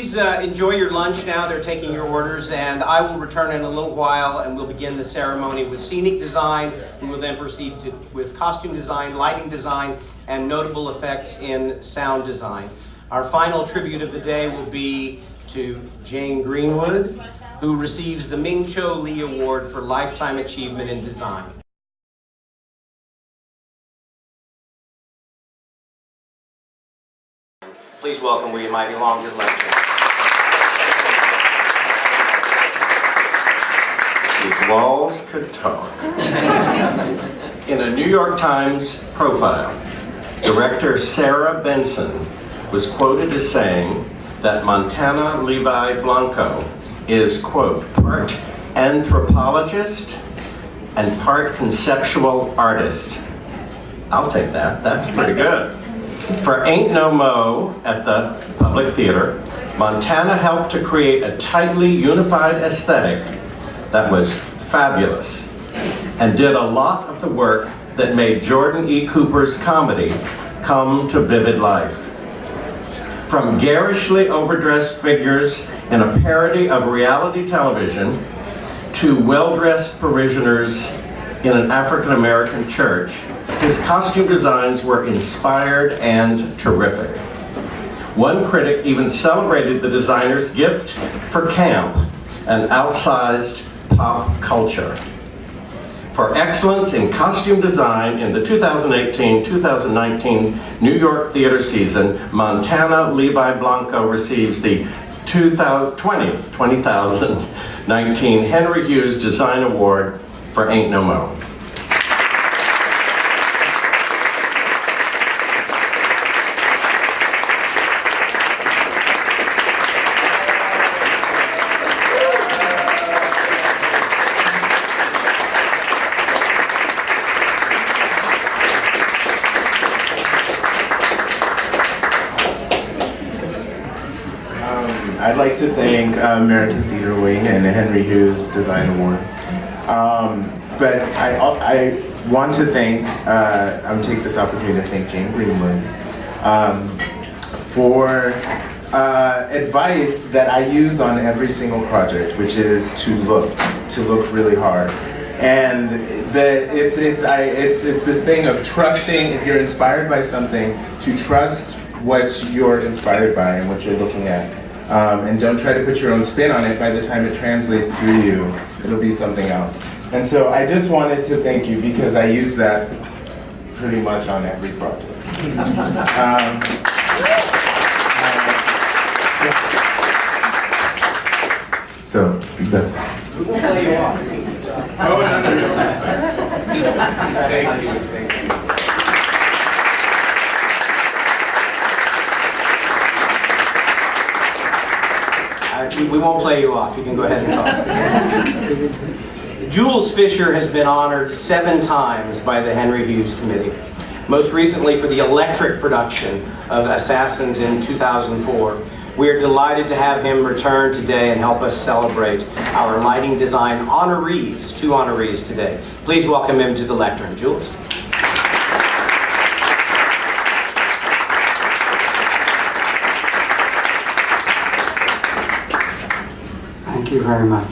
please enjoy your lunch now. They're taking your orders, and I will return in a little while, and we'll begin the ceremony with scenic design. We will then proceed with costume design, lighting design, and notable effects in sound design. Our final tribute of the day will be to Jane Greenwood, who receives the Ming Cho Lee Award for Lifetime Achievement in Design. Please welcome William Ivy Long to the lecture. These walls could talk. In a New York Times profile, director Sarah Benson was quoted as saying that Montana Levi Blanco is, quote, part anthropologist and part conceptual artist. I'll take that. That's pretty good. For Ain't No Mo at the Public Theater, Montana helped to create a tightly unified aesthetic that was fabulous and did a lot of the work that made Jordan E. Cooper's comedy come to vivid life. From garishly overdressed figures in a parody of reality television to well-dressed parishioners in an African-American church, his costume designs were inspired and terrific. One critic even celebrated the designer's gift for camp and outsized pop culture. For excellence in costume design in the 2018-2019 New York theater season, Montana Levi Blanco receives the 2019 Henry Hewes Design Award for Ain't No Mo. I'd like to thank American Theater Wing and the Henry Hewes Design Award. But I want to thank, take this opportunity to thank Jane Greenwood for advice that I use on every single project, which is to look really hard. And it's this thing of trusting, if you're inspired by something, to trust what you're inspired by and what you're looking at. And don't try to put your own spin on it. By the time it translates through you, it'll be something else. And so I just wanted to thank you because I use that pretty much on every project. So that's We will play you off. no. Thank you. We won't play you off. You can go ahead and talk. Jules Fisher has been honored 7 times by the Henry Hewes Committee. Most recently for the electric production of Assassins in 2004. We are delighted to have him return today and help us celebrate our lighting design honorees, 2 honorees today. Please welcome him to the lectern. Jules? Thank you very much.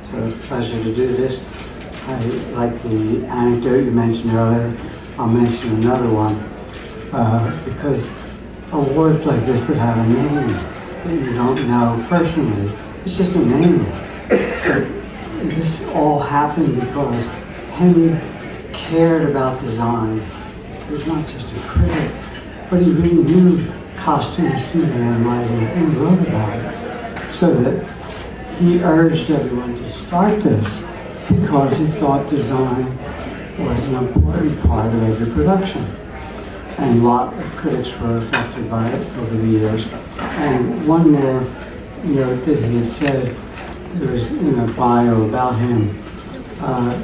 It's a pleasure to do this. I like the anecdote you mentioned earlier. I'll mention another one because awards like this that have a name that you don't know personally, it's just a name. But this all happened because Henry cared about design. He was not just a critic, but he really knew costume, scenery, and lighting and wrote about it. So that he urged everyone to start this because he thought design was an important part of every production. And a lot of critics were affected by it over the years. And one more note that he had said, there was in a bio about him,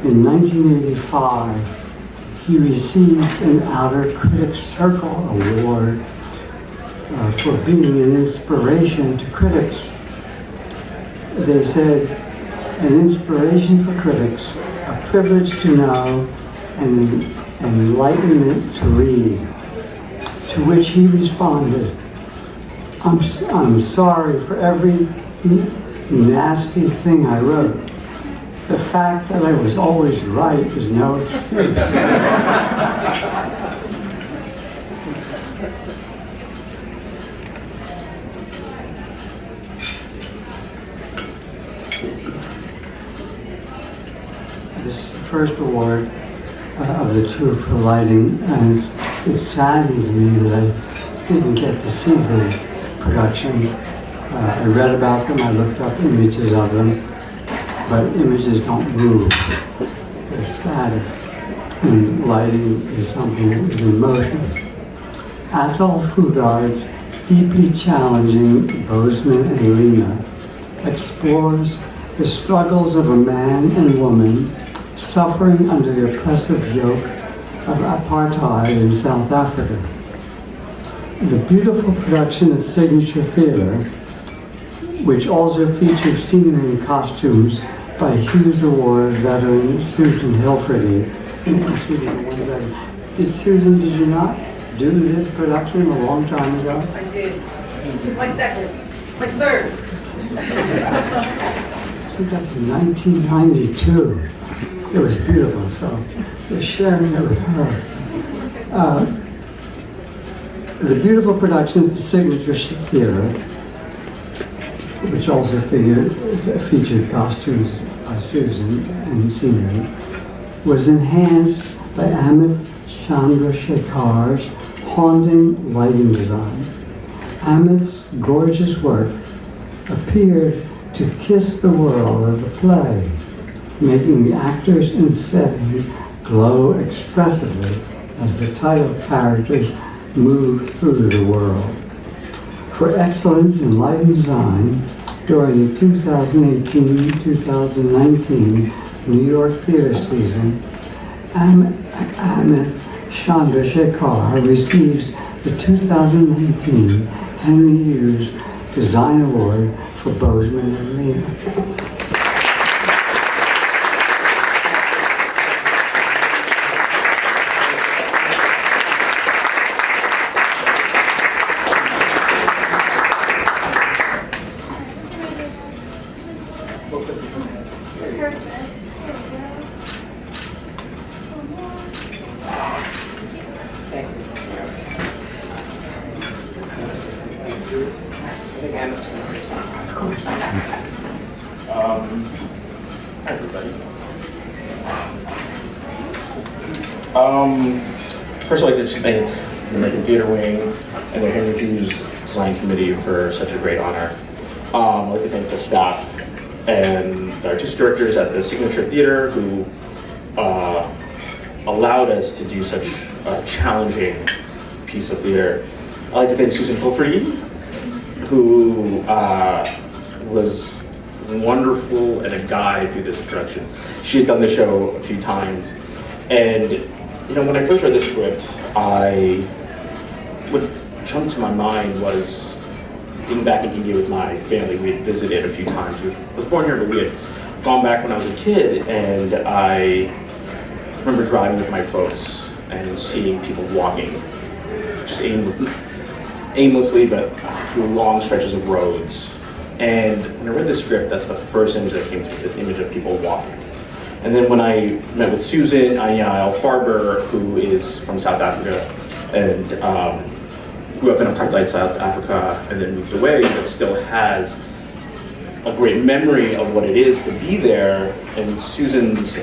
in 1985, he received an Outer Critics Circle Award for being an inspiration to critics. They said, an inspiration for critics, a privilege to know, and an enlightenment to read. To which he responded, I'm sorry for every nasty thing I wrote. The fact that I was always right is no excuse. This is the first award of the two for lighting, and it saddens me that I didn't get to see the productions. I read about them, I looked up images of them, but images don't move, they're static, and lighting is something that is in motion. Atoll Fugard's deeply challenging Bozeman and Lena explores the struggles of a man and woman suffering under the oppressive yoke of apartheid in South Africa. The beautiful production at Signature Theatre, which also featured scenery and costumes by Hewes Award veteran Susan Hilferty. Did you not do this production a long time ago? I did. It was my second, my third. I think that was 1992. It was beautiful, so we're sharing it with her. The beautiful production at the Signature Theatre, which also featured costumes by Susan and scenery, was enhanced by Amit Chandrasekhar's haunting lighting design. Amit's gorgeous work appeared to kiss the world of the play, making the actors and setting glow expressively as the title characters moved through the world. For excellence in lighting design during the 2018-2019 New York theater season, Amit Chandrasekhar receives the 2019 Henry Hewes Design Award for Bozeman and Lena. First, I'd like to just thank the American Theater Wing and the Henry Hewes Design Committee for such a great honor. I'd like to thank the staff and the artistic directors at the Signature Theater who allowed us to do such a challenging piece of theater. I'd like to thank Susan Hilferty, who was wonderful and a guide through this production. She had done the show a few times, and you know, when I first read the script, what jumped to my mind was being back in India with my family. We had visited a few times. I was born here, but we had gone back when I was a kid, and I remember driving with my folks and seeing people walking just aimlessly, but through long stretches of roads. And when I read the script, that's the first image that came to me, this image of people walking. And then when I met with Susan Farber, who is from South Africa and grew up in apartheid South Africa and then moved away, but still has a great memory of what it is to be there. And Susan's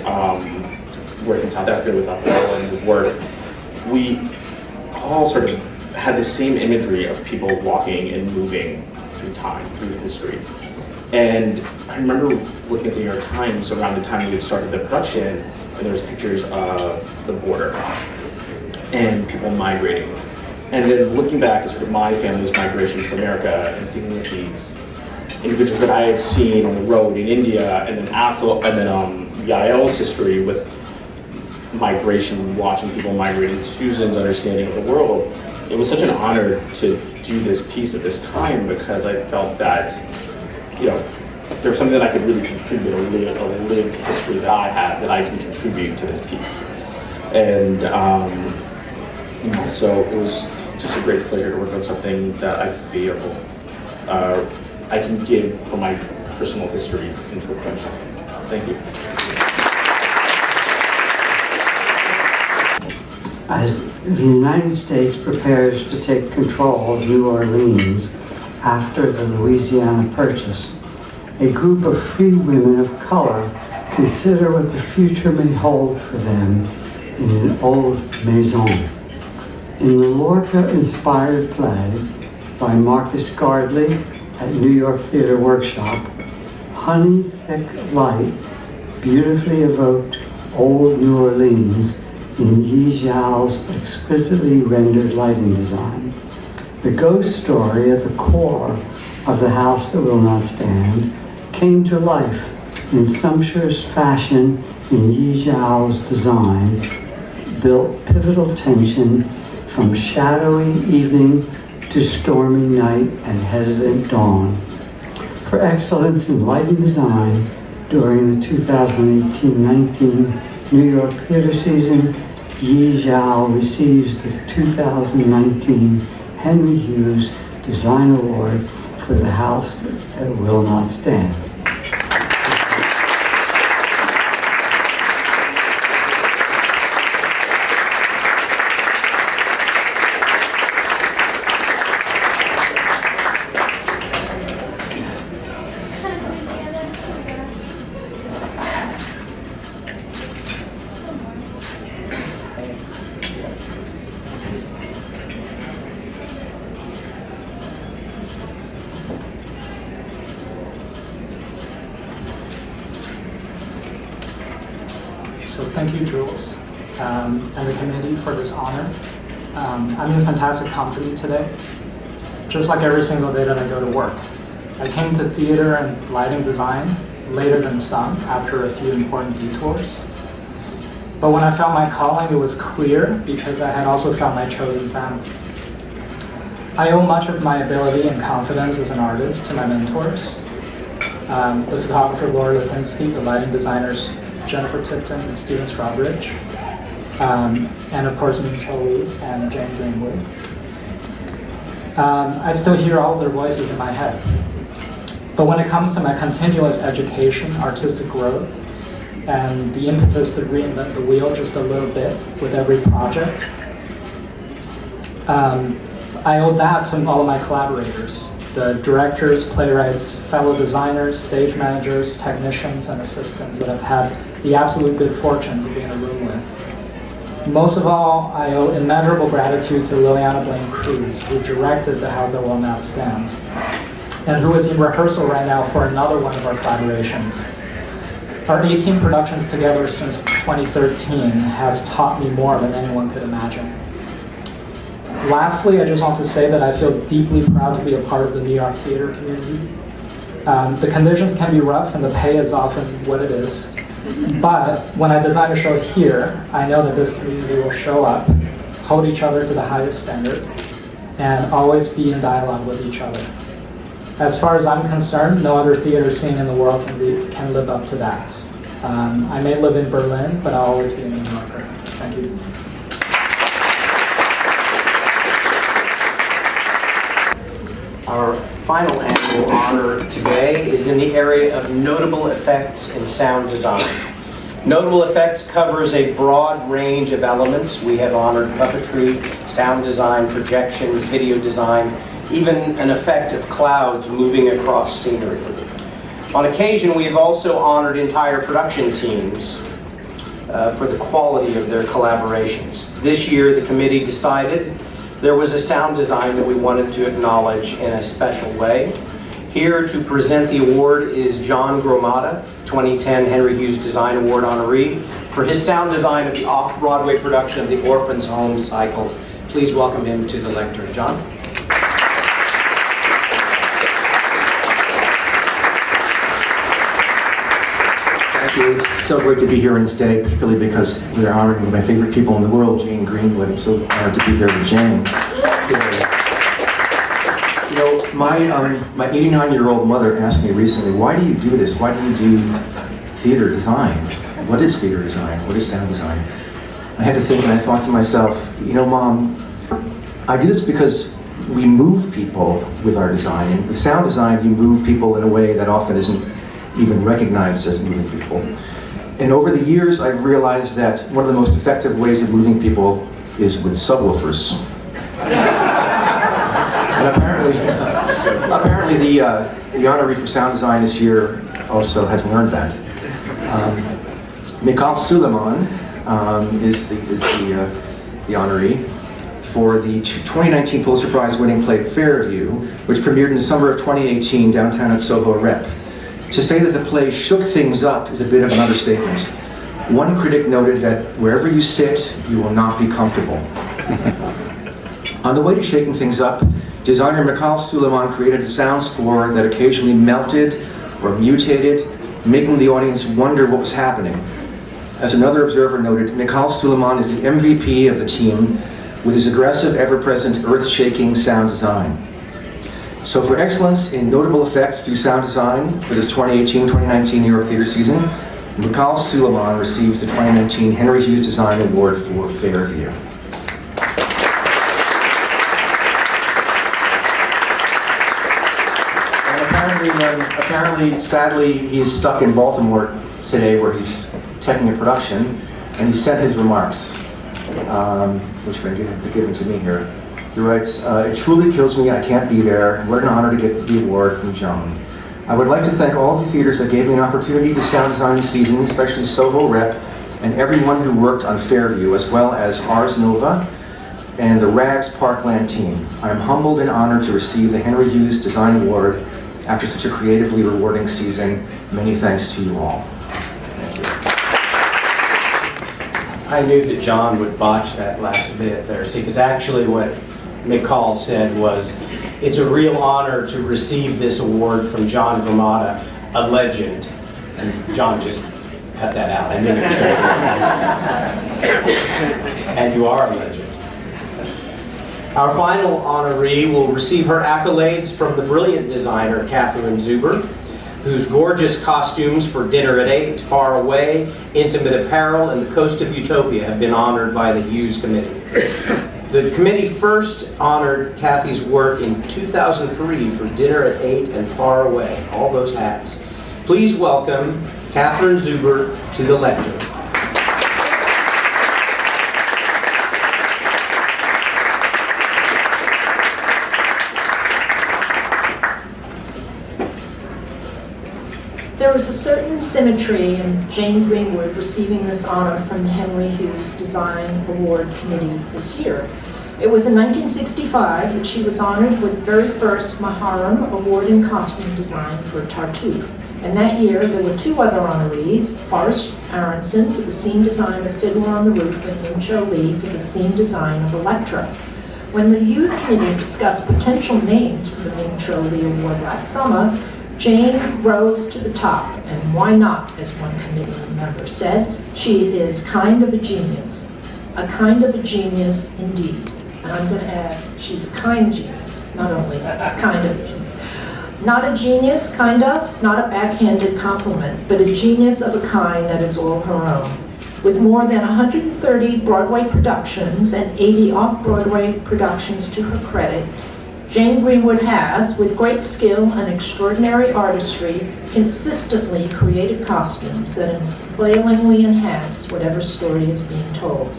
work in South Africa with Apollo and his work, we all sort of had the same imagery of people walking and moving through time, through history. And I remember looking at the New York Times around the time we had started the production, and there was pictures of the border and people migrating. And then looking back at sort of my family's migration to America and thinking of these individuals that I had seen on the road in India, and then Yael's history with migration, watching people migrating, Susan's understanding of the world. It was such an honor to do this piece at this time because I felt that, you know, there was something that I could really contribute, a lived history that I have that I can contribute to this piece. And, you know, so it was just a great pleasure to work on something that I feel I can give from my personal history into a production. Thank you. As the United States prepares to take control of New Orleans after the Louisiana Purchase, a group of free women of color consider what the future may hold for them in an old maison. In the Lorca-inspired play by Marcus Gardley at New York Theater Workshop, Honey Thick Light beautifully evoked old New Orleans in Yi Zhao's exquisitely rendered lighting design. The ghost story at the core of The House That Will Not Stand came to life in sumptuous fashion in Yi Zhao's design, built pivotal tension from shadowy evening to stormy night and hesitant dawn. For excellence in lighting design during the 2018-19 New York theater season, Yi Zhao receives the 2019 Henry Hewes Design Award for The House That Will Not Stand. So thank you, Jules, and the committee for this honor. I'm in fantastic company today, just like every single day that I go to work. I came to theater and lighting design later than some after a few important detours. But when I found my calling, it was clear because I had also found my chosen family. I owe much of my ability and confidence as an artist to my mentors, the photographer Laura Latinsky, the lighting designers Jennifer Tipton and Steven Strawbridge, and of course Michelle Lee and Jane Greenwood. I still hear all their voices in my head. But when it comes to my continuous education, artistic growth, and the impetus to reinvent the wheel just a little bit with every project, I owe that to all of my collaborators, the directors, playwrights, fellow designers, stage managers, technicians, and assistants that I've had the absolute good fortune to be in a room with. Most of all, I owe immeasurable gratitude to Liliana Blaine Cruz, who directed The House That Will Not Stand, and who is in rehearsal right now for another one of our collaborations. Our 18 productions together since 2013 has taught me more than anyone could imagine. Lastly, I just want to say that I feel deeply proud to be a part of the New York theater community. The conditions can be rough and the pay is often what it is. But when I design a show here, I know that this community will show up, hold each other to the highest standard, and always be in dialogue with each other. As far as I'm concerned, no other theater scene in the world can live up to that. I may live in Berlin, but I'll always be a New Yorker. Thank you. Our final annual honor today is in the area of notable effects and sound design. Notable effects covers a broad range of elements. We have honored puppetry, sound design, projections, video design, even an effect of clouds moving across scenery. On occasion, we have also honored entire production teams for the quality of their collaborations. This year, the committee decided there was a sound design that we wanted to acknowledge in a special way. Here to present the award is John Gromada, 2010 Henry Hewes Design Award honoree, for his sound design of the off-Broadway production of the Orphans' Home Cycle. Please welcome him to the lectern. John? Thank you. It's so great to be here on this day, particularly because we're honoring one of my favorite people in the world, Jane Greenwood. I'm so honored to be here with Jane. You know, my 89-year-old mother asked me recently, why do you do this? Why do you do theater design? What is theater design? What is sound design? I had to think, and I thought to myself, you know, Mom, I do this because we move people with our design. And with sound design, you move people in a way that often isn't even recognized as moving people. And over the years, I've realized that one of the most effective ways of moving people is with subwoofers. And apparently the honoree for sound design this year also has learned that. Mikhail Suleiman is the honoree for the 2019 Pulitzer Prize winning play Fairview, which premiered in the summer of 2018 downtown at Soho Rep. To say that the play shook things up is a bit of an understatement. One critic noted that wherever you sit, you will not be comfortable. On the way to shaking things up, designer Mikhail Suleiman created a sound score that occasionally melted or mutated, making the audience wonder what was happening. As another observer noted, Mikhail Suleiman is the MVP of the team with his aggressive, ever-present, earth-shaking sound design. So for excellence in notable effects through sound design for this 2018-2019 New York Theater season, Mikhail Suleiman receives the 2019 Henry Hewes Design Award for Fairview. And apparently, sadly, he is stuck in Baltimore today where he's taking a production, and he sent his remarks, which are given to me here. He writes, "It truly kills me I can't be there. What an honor to get the award from Joan. I would like to thank all the theaters that gave me an opportunity to sound design this season, especially Soho Rep, and everyone who worked on Fairview, as well as Ars Nova and the Rags Parkland team. I am humbled and honored to receive the Henry Hewes Design Award after such a creatively rewarding season. Many thanks to you all." Thank you. I knew that John would botch that last bit there. See, because actually what Mikhail said was, it's a real honor to receive this award from John Gramada, a legend. And John just cut that out. I knew it was going to. And you are a legend. Our final honoree will receive her accolades from the brilliant designer, Catherine Zuber, whose gorgeous costumes for Dinner at 8, Far Away, Intimate Apparel, and The Coast of Utopia have been honored by the Hewes Committee. The committee first honored Kathy's work in 2003 for Dinner at 8 and Far Away, all those hats. Please welcome Catherine Zuber to the lectern. There was a certain symmetry in Jane Greenwood receiving this honor from the Henry Hewes Design Award Committee this year. It was in 1965 that she was honored with the very first Maharam Award in Costume Design for Tartuffe. And that year, there were two other honorees, Boris Aronson for the scene design of Fiddler on the Roof and Min Cho Lee for the scene design of Electra. When the Hewes Committee discussed potential names for the Min Cho Lee Award last summer, Jane rose to the top, and why not, as one committee member said. She is kind of a genius. A kind of a genius indeed. And I'm going to add, she's a kind genius, not only a kind of a genius. Not a genius, kind of, not a backhanded compliment, but a genius of a kind that is all her own. With more than 130 Broadway productions and 80 off-Broadway productions to her credit, Jane Greenwood has, with great skill and extraordinary artistry, consistently created costumes that inflamingly enhance whatever story is being told.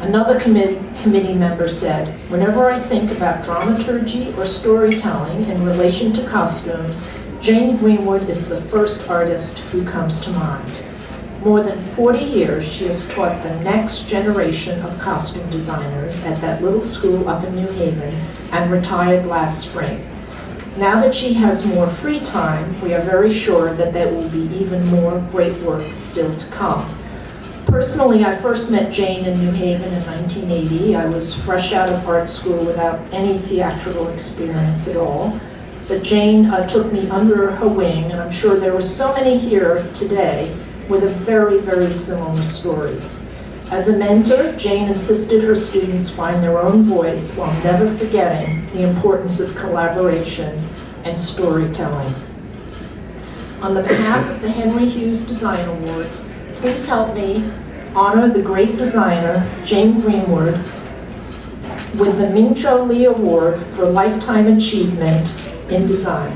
Another committee member said, "Whenever I think about dramaturgy or storytelling in relation to costumes, Jane Greenwood is the first artist who comes to mind. More than 40 years, she has taught the next generation of costume designers at that little school up in New Haven and retired last spring. Now that she has more free time, we are very sure that there will be even more great work still to come." Personally, I first met Jane in New Haven in 1980. I was fresh out of art school without any theatrical experience at all. But Jane took me under her wing, and I'm sure there were so many here today with a very, very similar story. As a mentor, Jane insisted her students find their own voice while never forgetting the importance of collaboration and storytelling. On the behalf of the Henry Hewes Design Awards, please help me honor the great designer, Jane Greenwood, with the Min-Cho Lee Award for Lifetime Achievement in Design.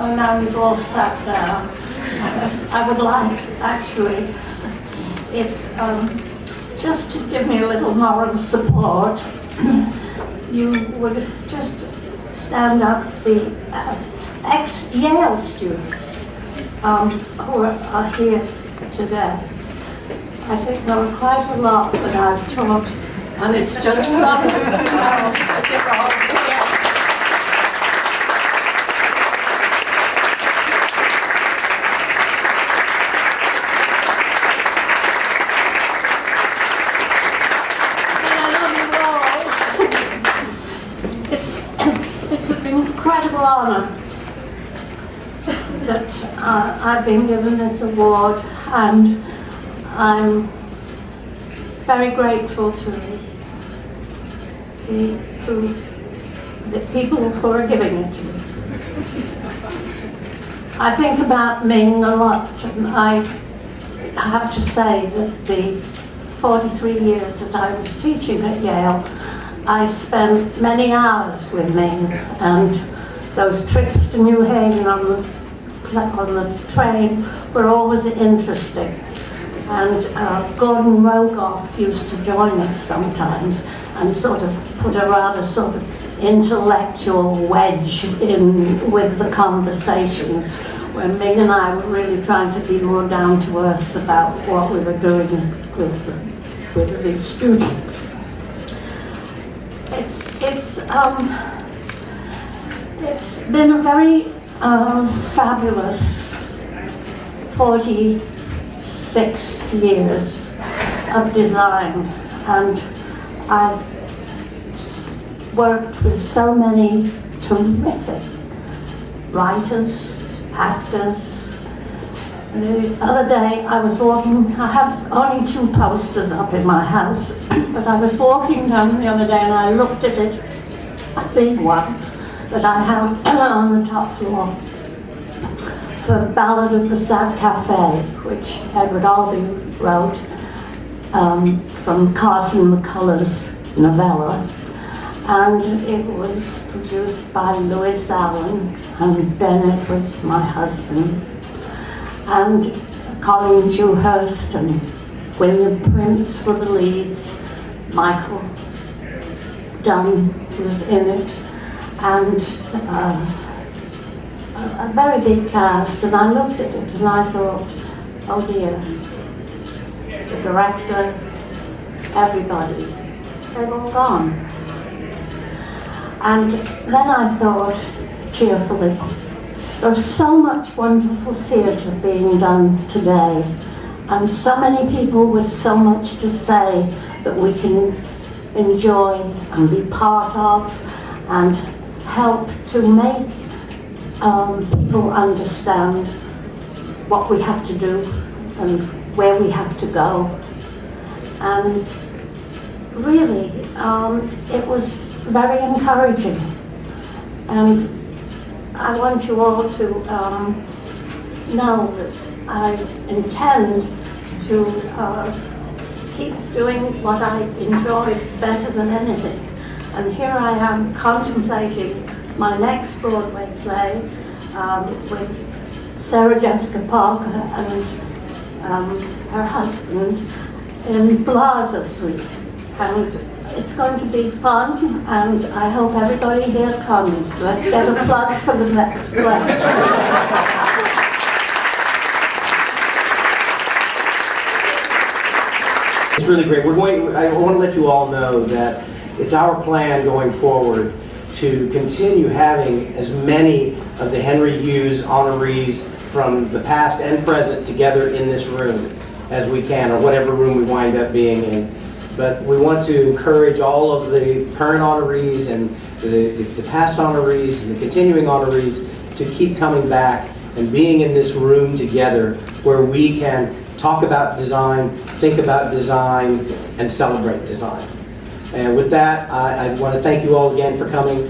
Oh, now we've all sat down. I would like, actually, if just to give me a little moral support, you would just stand up the ex-Yale students who are here today. I think there are quite a lot that I've taught, and it's just lovely to know that they're all here. It's an incredible honor that I've been given this award, and I'm very grateful to the people who are giving it to me. I think about Ming a lot, and I have to say that the 43 years that I was teaching at Yale, I spent many hours with Ming, and those trips to New Haven on the train were always interesting. And Gordon Rogoff used to join us sometimes and sort of put a rather sort of intellectual wedge in with the conversations, where Ming and I were really trying to be more down to earth about what we were doing with the students. It's been a very fabulous 46 years of design, and I've worked with so many terrific writers, actors. The other day I was walking, I have only 2 posters up in my house, but I was walking down the other day and I looked at it, a big one that I have on the top floor for Ballad of the Sad Cafe, which Edward Albee wrote from Carson McCullers' novella. And it was produced by Lewis Allen and Ben Edwards, my husband, and Colin Dewhurst and William Prince were the leads. Michael Dunn was in it, and a very big cast. And I looked at it and I thought, oh dear, the director, everybody, they've all gone. And then I thought, cheerfully, there's so much wonderful theatre being done today, and so many people with so much to say that we can enjoy and be part of and help to make people understand what we have to do and where we have to go. And really, it was very encouraging. And I want you all to know that I intend to keep doing what I enjoy better than anything. And here I am contemplating my next Broadway play with Sarah Jessica Parker and her husband in Plaza Suite. And it's going to be fun, and I hope everybody here comes. Let's get a plug for the next play. It's really great. I want to let you all know that it's our plan going forward to continue having as many of the Henry Hewes honorees from the past and present together in this room as we can, or whatever room we wind up being in. But we want to encourage all of the current honorees and the past honorees and the continuing honorees to keep coming back and being in this room together where we can talk about design, think about design, and celebrate design. And with that, I want to thank you all again for coming.